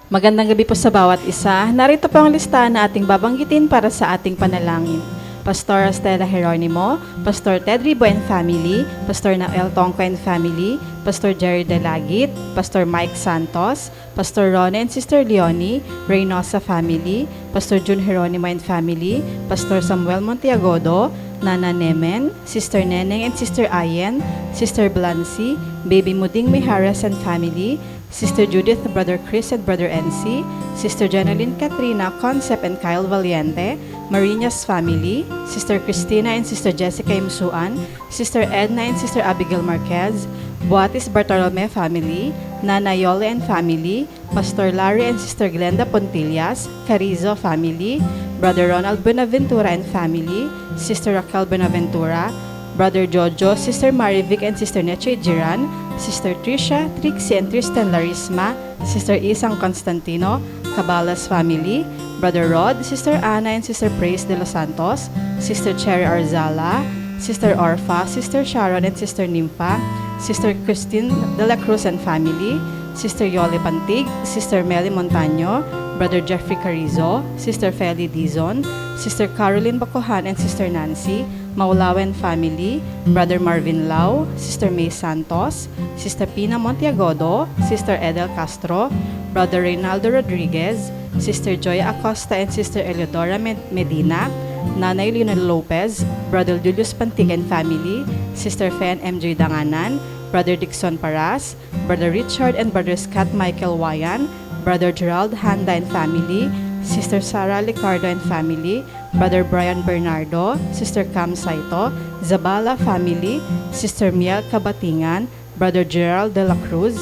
Magandang gabi po sa bawat isa. Narito po ang listahan na ating babanggitin para sa ating panalangin. Pastor Estela Jeronimo, Pastor Ted Ribo and family, Pastor Nael Tongco and family, Pastor Jerry Delagit, Pastor Mike Santos, Pastor Rona and Sister Leonie, Reynosa family, Pastor Jun Jeronimo and family, Pastor Samuel Montiagodo, Nana Nemen, Sister Neneng and Sister Ayen, Sister Blancy, Baby Muding Miharas and family, Sister Judith, Brother Chris and Brother NC, Sister Jeneline Katrina, Concept and Kyle Valiente, Marinas family, Sister Christina and Sister Jessica Imsuan, Sister Edna and Sister Abigail Marquez, Buatis Bartolome family, Nana Yole and family, Pastor Larry and Sister Glenda Pontillas, Carizo family, Brother Ronald Buenaventura and family, Sister Raquel Buenaventura, Brother Jojo, Sister Marivic and Sister Neche Jiran, Sister Trisha, Trixie and Tristan Larisma, Sister Isang Constantino, Cabalas family, Brother Rod, Sister Anna and Sister Praise de los Santos, Sister Cherry Arzala, Sister Orfa, Sister Sharon and Sister Nympha, Sister Christine de la Cruz and family, Sister Yoli Pantig, Sister Melly Montaño, Brother Jeffrey Carizo, Sister Feli Dizon, Sister Caroline Bacohan and Sister Nancy, Maulawen family, Brother Marvin Lau, Sister May Santos, Sister Pina Montiagodo, Sister Edel Castro, Brother Reynaldo Rodriguez, Sister Joya Acosta and Sister Eleodora Medina, Nanay Lionel Lopez, Brother Julius Pantig and family, Sister Fen MJ Danganan, Brother Dixon Paras, Brother Richard and Brother Scott Michael Wayan, Brother Gerald Handa and family, Sister Sarah Licardo and family, Brother Brian Bernardo, Sister Cam Saito, Zabala family, Sister Miel Kabatingan, Brother Gerald de la Cruz,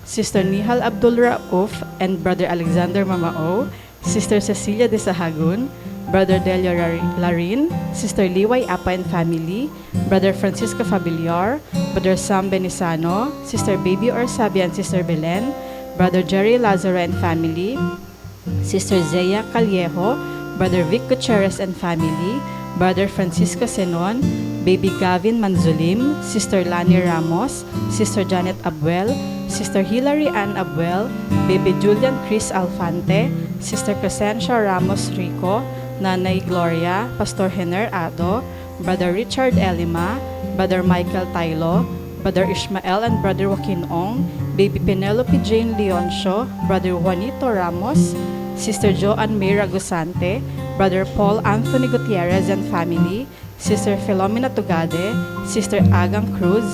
Sister Nihal Abdul Rauf and Brother Alexander Mamao, Sister Cecilia de Sahagun, Brother Delio Larin, Sister Liway Apa and family, Brother Francisco Fabiliar, Brother Sam Benisano, Sister Baby Orsabi and Sister Belen, Brother Jerry Lazaro and family, Sister Zea Callejo, Brother Vic Gutierrez and family, Brother Francisco Senon, Baby Gavin Manzulim, Sister Lani Ramos, Sister Janet Abuel, Sister Hilary Ann Abuel, Baby Julian Chris Alfante, Sister Crescencia Ramos Rico, Nanay Gloria, Pastor Hener Ado, Brother Richard Elima, Brother Michael Tailo, Brother Ishmael and Brother Joaquin Ong, Baby Penelope Jane Leoncio, Brother Juanito Ramos, Sister Joanne May Ragusante, Brother Paul Anthony Gutierrez and family, Sister Filomena Tugade, Sister Agang Cruz,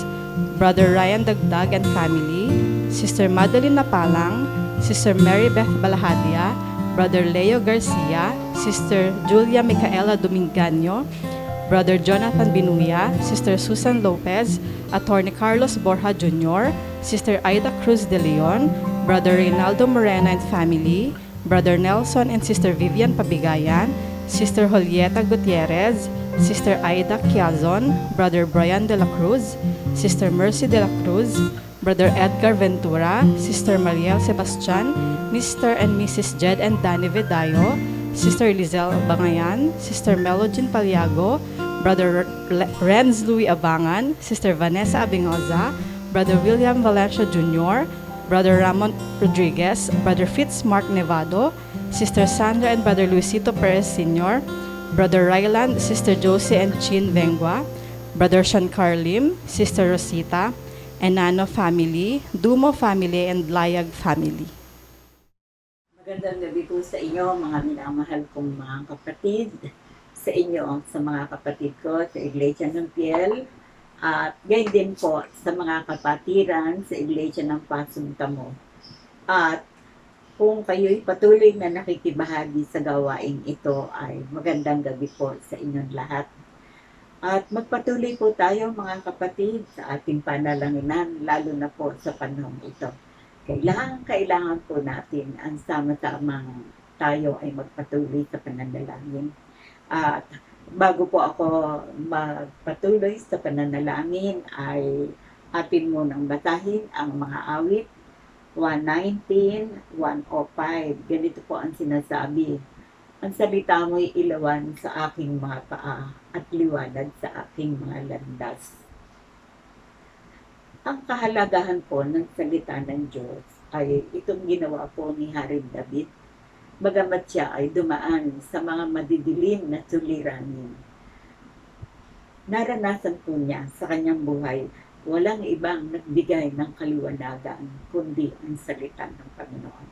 Brother Ryan Dagdag and family, Sister Madeline Napalang, Sister Mary Beth Balahadia, Brother Leo Garcia, Sister Julia Micaela Dominganyo, Brother Jonathan Binuya, Sister Susan Lopez, Attorney Carlos Borja Jr., Sister Aida Cruz de Leon, Brother Reynaldo Morena and family, Brother Nelson and Sister Vivian Pabigayan, Sister Julieta Gutierrez, Sister Aida Quiazon, Brother Brian de la Cruz, Sister Mercy de la Cruz, Brother Edgar Ventura, Sister Mariel Sebastian, Mr. and Mrs. Jed and Danny Vedayo, Sister Lizelle Bangayan, Sister Melogin Paliago, Brother Renz Louis Abangan, Sister Vanessa Abingoza, Brother William Valencia Jr., Brother Ramon Rodriguez, Brother Fitz Mark Nevado, Sister Sandra and Brother Luisito Perez Sr., Brother Ryland, Sister Josie and Chin Vengua, Brother Shankar Lim, Sister Rosita, Enano family, Dumo family, and Layag family. Magandang gabi po sa inyo, mga minamahal kong mga kapatid, sa inyo, sa mga kapatid ko sa Iglesia ng Piel, at gayon din po sa mga kapatiran sa Iglesia ng Pasong Tamo. At kung kayo'y patuloy na nakikibahagi sa gawain ito, ay magandang gabi po sa inyong lahat. At magpatuloy po tayo mga kapatid sa ating panalanginan, lalo na po sa panahon ito. Kailangan po natin ang sama-samang tayo ay magpatuloy sa pananalangin. At bago po ako magpatuloy sa pananalangin ay atin munang basahin ang mga awit 119, 105. Ganito po ang sinasabi. Ang salita mo'y ilawan sa aking mga paa at liwanag sa aking mga landas. Ang kahalagahan po ng salita ng Diyos ay itong ginawa po ni Haring David. Bagamat siya ay dumaan sa mga madidilim na suliranin, naranasan po niya sa kanyang buhay, walang ibang nagbigay ng kaliwanagan kundi ang salita ng Panginoon.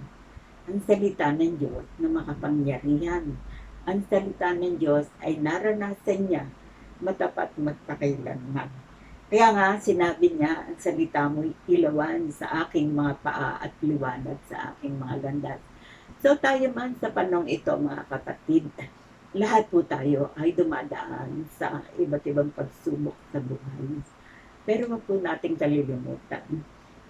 Ang salita ng Diyos na makapangyarihan. Ang salita ng Diyos ay naranasan niya matapat magpakailanman. Kaya nga sinabi niya, ang salita mo'y ilawan sa aking mga paa at liwanag sa aking mga landas. So tayo man sa panong ito mga kapatid, lahat po tayo ay dumadaan sa iba't ibang pagsubok sa buhay. Pero wag po nating kalilimutan,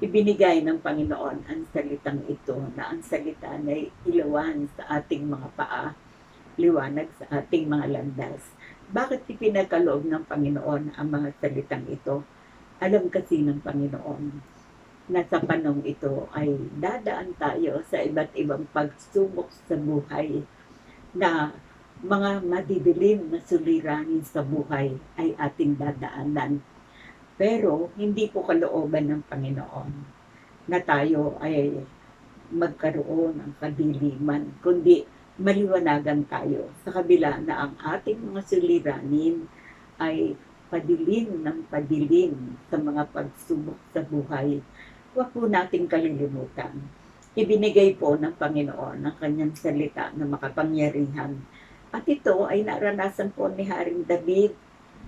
ibinigay ng Panginoon ang salitang ito na ang salita na ilawan sa ating mga paa, liwanag sa ating mga landas. Bakit ipinagkaloob ng Panginoon ang mga salitang ito? Alam kasi ng Panginoon na sa panong ito ay dadaan tayo sa iba't ibang pagsubok sa buhay, na mga madidilim na suliranin sa buhay ay ating dadaanan. Pero hindi po kalooban ng Panginoon na tayo ay magkaroon ng kadiliman, kundi maliwanagan tayo sa kabila na ang ating mga suliranin ay padilim ng padilim sa mga pagsubok sa buhay. Huwag po nating kalilimutan. Ibinigay po ng Panginoon ang kanyang salita na makapangyarihan. At ito ay naranasan po ni Haring David.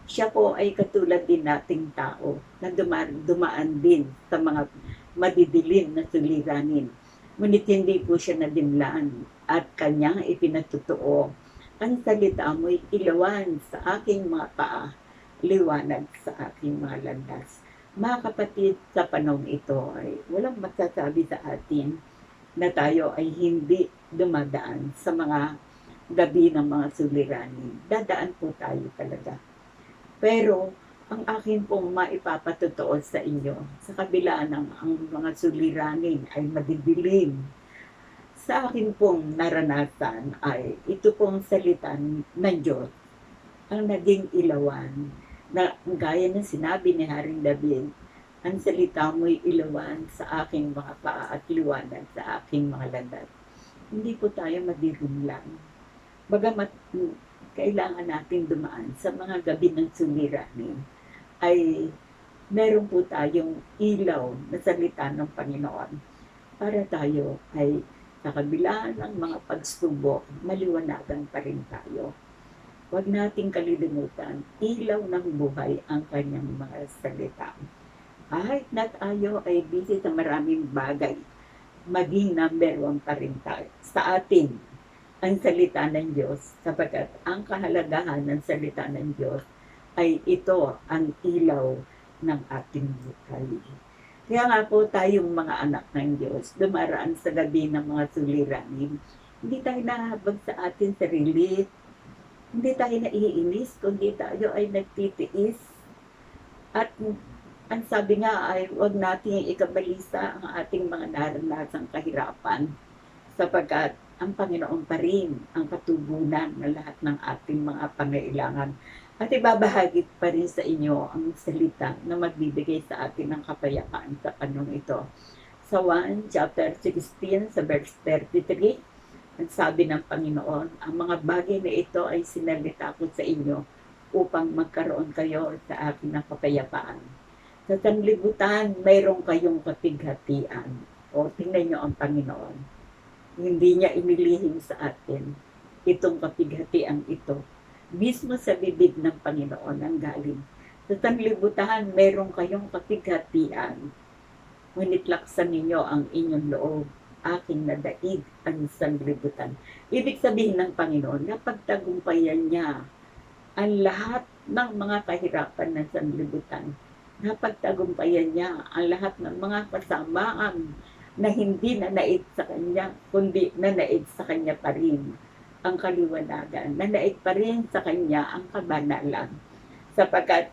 Siya po ay katulad din nating tao na dumaan din sa mga madidilim na suliranin. Ngunit hindi po siya nadimlaan at kanyang ipinatutuo. Ang salita mo'y ilawan sa aking mga paa, liwanag sa aking mga landas. Mga kapatid, sa panahon ito ay walang masasabi sa atin na tayo ay hindi dumadaan sa mga gabi ng mga suliranin. Dadaan po tayo talaga. Pero ang akin pong maipapatotoo sa inyo, sa kabila ng ang mga suliranin ay madidilim, sa akin pong naranasan ay ito pong salita ng Diyos ang naging ilawan, na gaya ng sinabi ni Haring David, ang salita mo'y ilawan sa aking mga paa at liwanag sa aking mga landas. Hindi po tayo madilim lang. Bagamat kailangan natin dumaan sa mga gabi ng suliranin, ay meron po tayong ilaw na salita ng Panginoon para tayo ay sa kabila ng mga pagsubok, maliwanagan pa rin tayo. Huwag nating kalilimutan, ilaw ng buhay ang kanyang mga salita. Kahit na tayo ay busy sa maraming bagay, maging number one pa rin tayo sa atin ang salita ng Diyos, sapagkat ang kahalagahan ng salita ng Diyos ay ito ang ilaw ng ating buhay. Kaya nga po tayong mga anak ng Diyos, dumaraan sa gabi ng mga suliranin, hindi tayo nahabag sa ating sarili, hindi tayo naiinis, kundi tayo ay nagtitiis. At ang sabi nga ay huwag nating ikabalisa ang ating mga naranasang kahirapan, sapagkat ang Panginoon pa rin ang katugunan ng lahat ng ating mga pangailangan. At ibabahagi pa rin sa inyo ang salita na magbibigay sa atin ng kapayapaan sa panahon ito. Sa 1 chapter 16 sa verse 33, ang sabi ng Panginoon, ang mga bagay na ito ay sinalita ko sa inyo upang magkaroon kayo sa akin ng kapayapaan. Sa sanlibutan, mayroon kayong kapighatian. O tingnan nyo ang Panginoon. Hindi niya inilihim sa atin itong kapighatian ito. Mismo sa bibig ng Panginoon ang galing. Sa sanlibutan, meron kayong kapighatian. Ngunit laksan ninyo ang inyong loob. Aking nadaig ang sanlibutan. Ibig sabihin ng Panginoon, napagtagumpayan niya ang lahat ng mga kahirapan ng sanlibutan. Napagtagumpayan niya ang lahat ng mga kasamaan na hindi nanaig sa Kanya, kundi nanaig sa Kanya pa rin ang kaliwanagan, nanaig pa rin sa Kanya ang kabanalan, sapagkat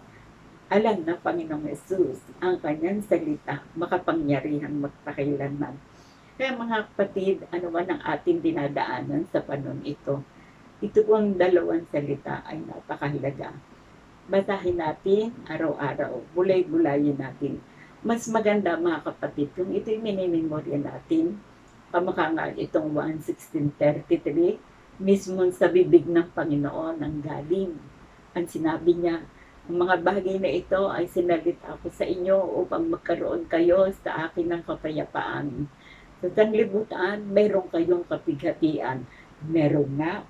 alam ng Panginoong Yesus ang Kanyang salita, makapangyarihan magpakailanman. Kaya mga kapatid, ano man ang ating dinadaanan sa panahon ito, ito pong dalawang salita ay napakahalaga. Basahin natin araw-araw, bulay-bulayin natin. Mas maganda mga kapatid kung ito'y minimemorya natin. Pamakangal itong 1:16:33, mismo sa bibig ng Panginoon ang galing. Ang sinabi niya, ang mga bagay na ito ay sinalita ko sa inyo upang magkaroon kayo sa akin ng kapayapaan. Sa sanlibutan, mayroon kayong kapighatian. Meron nga.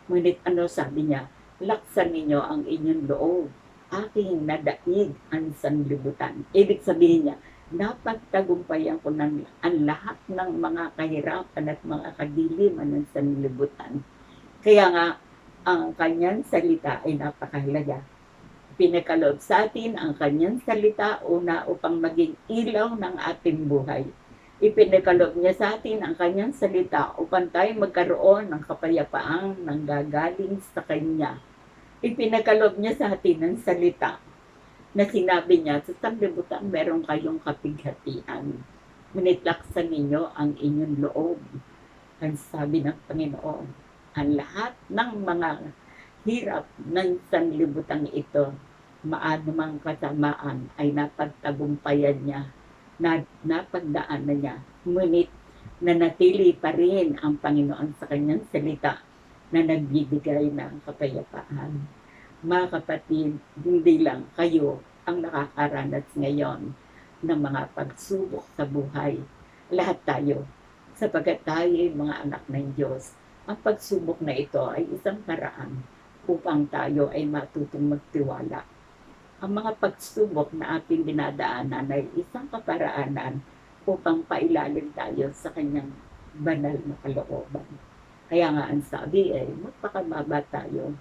Ngunit ano sabi niya, laksan ninyo ang inyong loob. Aking nadaig ang sanlibutan. Ibig sabihin niya, napagtagumpayan ko ng ang lahat ng mga kahirapan at mga kadiliman ng sanlibutan. Kaya nga, ang kanyang salita ay napakahalaga. Pinakalob sa atin ang kanyang salita una upang maging ilaw ng ating buhay. Ipinakalob niya sa atin ang kanyang salita upang tayo magkaroon ng kapayapaang nanggagaling sa kanya. Ipinakalob niya sa atin ang salita na sinabi niya, sa sanlibutan meron kayong kapighatian. Ngunit laksan ninyo ang inyong loob. Ang sabi ng Panginoon, ang lahat ng mga hirap ng sanlibutan ito, maanumang kasamaan ay napagtagumpayan niya, na napagdaanan niya. Ngunit nanatili pa rin ang Panginoon sa kanyang salita na nagbibigay ng kapayapaan. Mga kapatid, hindi lang kayo ang nakakaranas ngayon ng mga pagsubok sa buhay. Lahat tayo, sapagkat tayo ay mga anak ng Diyos. Ang pagsubok na ito ay isang paraan upang tayo ay matutong magtiwala. Ang mga pagsubok na ating dinadaanan ay isang kaparaanan upang pailalim tayo sa kanyang banal na kalooban. Kaya nga ang sabi ay magpakababa tayo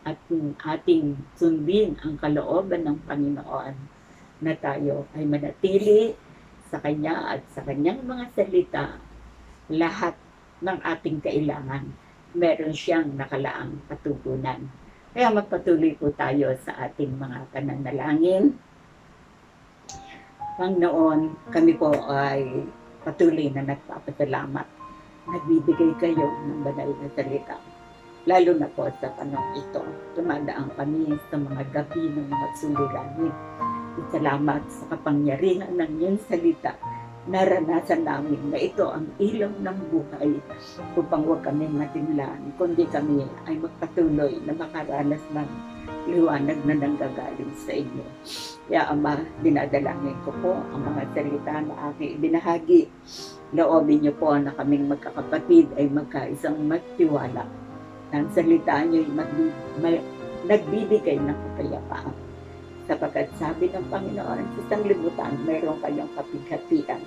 at ating sundin ang kalooban ng Panginoon na tayo ay manatili sa Kanya at sa Kanyang mga salita. Lahat ng ating kailangan, meron siyang nakalaang katugunan. Kaya magpatuloy po tayo sa ating mga pananalangin. Panginoon, kami po ay patuloy na nagpapasalamat. Nagbibigay kayo ng banal na salita. Lalo na po sa panahon ito, tumadaan kami sa mga gabi ng mga suliranin. Salamat sa kapangyarihan ng iyong salita. Naranasan namin na ito ang ilaw ng buhay upang huwag kami matinlan, kundi kami ay magpatuloy na makaranas ng liwanag na nanggagaling sa inyo. Kaya Ama, dinadalangin ko po ang mga salita na aking ibinahagi. Loobin niyo po na kaming magkakapatid ay magkaisang magtiwala. Ang salita niyo ay nagbibigay ng kapayapaan. Sapagkat sabi ng Panginoon, sa sanglibutan, mayroon kayong kapighatian.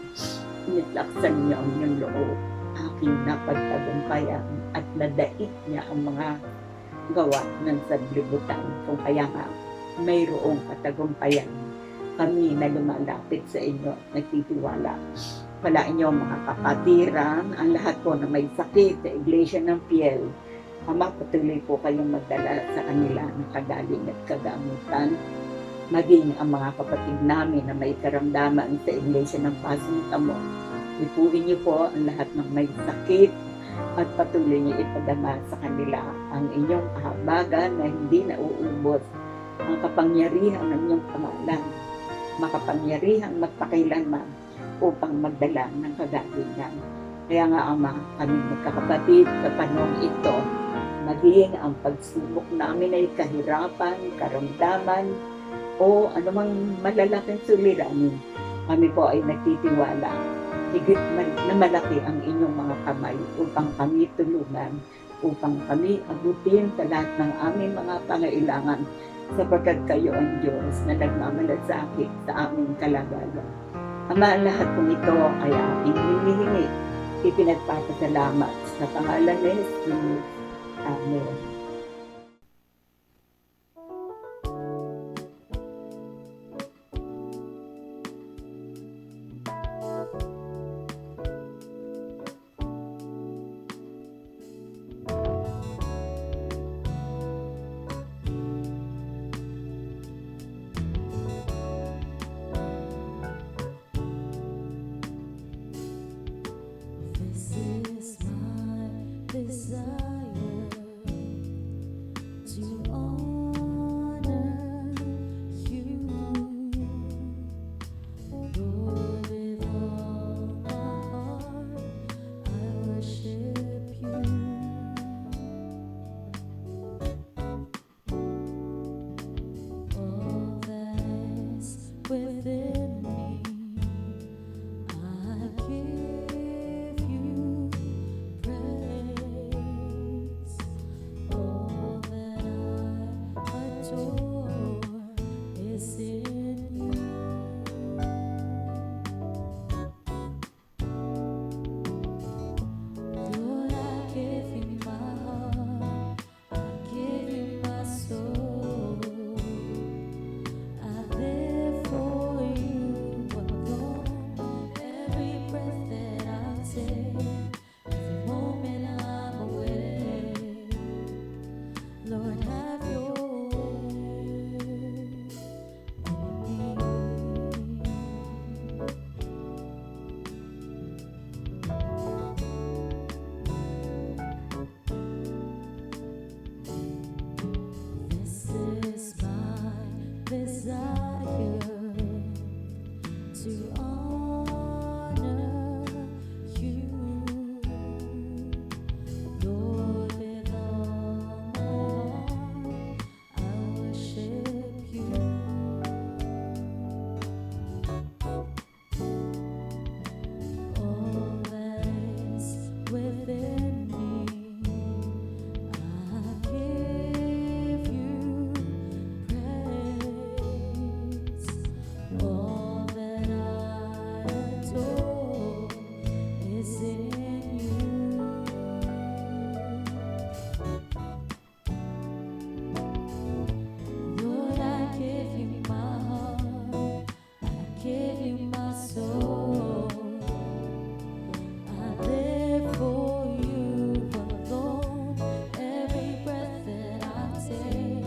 Nitlaksan niyo ang inyong loob. Aking napagtagumpayan at nadaig niya ang mga gawa ng sanglibutan. Kung kaya nga, mayroong katagumpayan. Kami na lumalapit sa inyo, nagtitiwala. Palain niyo mga kapatiran, ang lahat po na may sakit sa Iglesia ng Piel. Ama, patuloy po kayong magdala sa kanila ng kagaling at kagamutan. Maging ang mga kapatid namin na may karamdaman sa Iglesia ng Pasong Tamo. Ipuin niyo po ang lahat ng may sakit at patuloy niyo ipadama sa kanila ang inyong kahabagan na hindi nauubos. Ang kapangyarihan ng inyong pangalan, makapangyarihan magpakailanman upang magdala ng kagalingan. Kaya nga Ama, kami magkakapatid sa panahon ito, maging ang pagsubok namin ay kahirapan, karamdaman, o anumang malalaking suliranin, kami po ay nagtitiwala. Higit na malaki ang inyong mga kamay upang kami tulungan, upang kami abutin sa lahat ng aming mga pangailangan, sapagkat kayo ang Diyos na nagmamalasakit sa aming kalagayan. Ama, ang lahat kong ito ay aking hinihingi, ipinagpapasalamat sa pangalan ni Jesus. Amen. This is my desire to honor you. adore is in you. Lord, I give you my heart, I give you my soul. I live for you alone. Every breath that I take, every moment I'm awake. Lord, have your way in me. This is my desire to honor you, Lord, with all my heart. I worship you. All that is within me, I give you praise. All that I adore is in you. Lord, I give you my heart, I give you my soul. I live for you alone. Every breath that I take,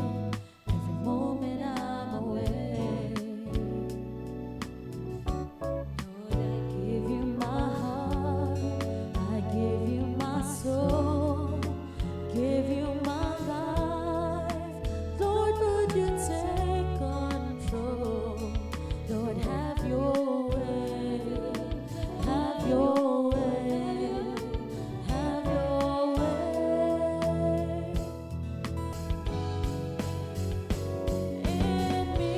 every moment I'm awake. Lord, I give you my heart, I give you my soul, give you my life. Lord, would you take control? Lord, have your way, have your way, have your way in me.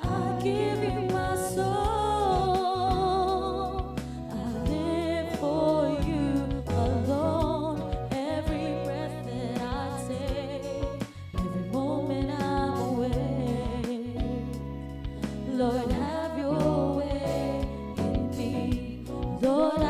I give you my soul. I live for you alone. Every breath that I take, every moment I'm awake. Lord, have your way in me. Lord,